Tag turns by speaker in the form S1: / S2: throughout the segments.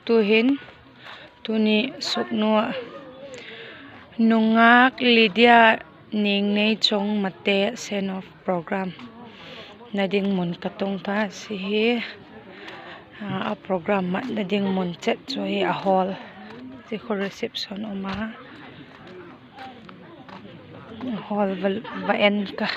S1: tuhin tuni Sugnu Nydia nengneichong mate send off program nading mun katung ta si hi a program mat nading mun chet choi a hall si kho reception oma hall va en ka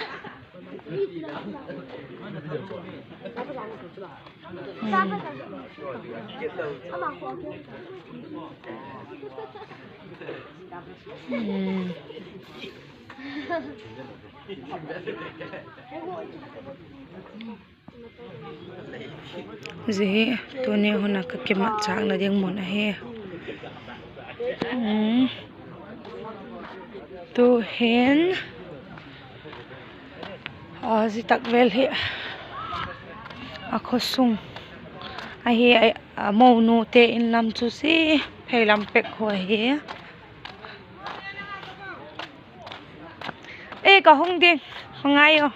S1: Zhi tuni huna ka kemat chak na ding mun a he tu hen zi tak vel hi a khosung a hi a mo nu te in lam chu si pheilam pek ho hi e ka hung ding ngai yo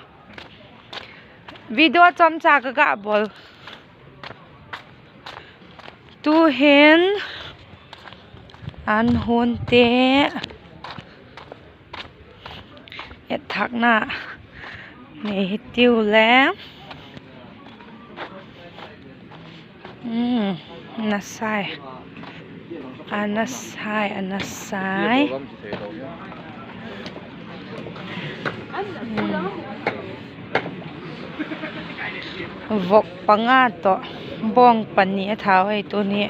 S1: video chom cha ka ga bol tu hen an hon te et thak na ne tiu le nasai vok panga to bong pani thau ai tu ni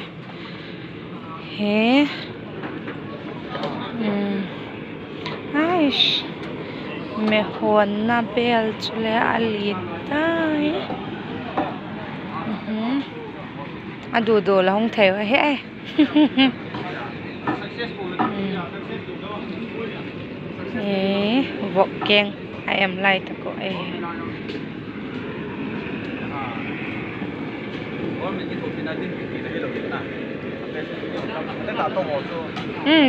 S1: he aish me hon na bel chule ali tai adu do la hong theu he vok keng I am light ko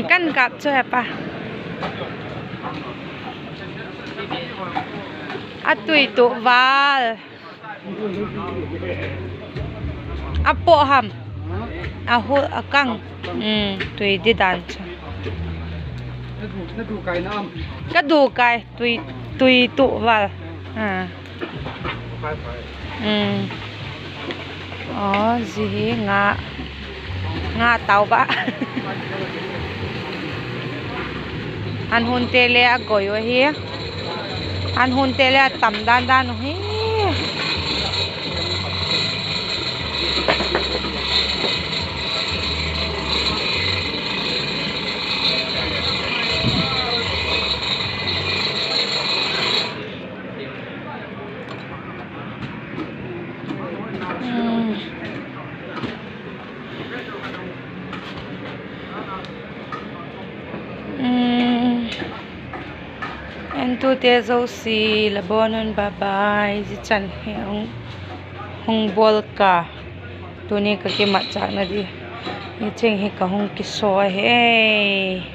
S1: căn cặp cho hẹp à tùy tụ val po ham hu căng tùy đi đàn cái đủ cái tùy tụ val gì nga tàu ba an hun tele a goyo hi an hun tele tam dan dan hi anh tu te zo si la bonon bye bye ji chan he hong bol ka tu ne ka ke ma cha na di ni cheng he ka hong ki so he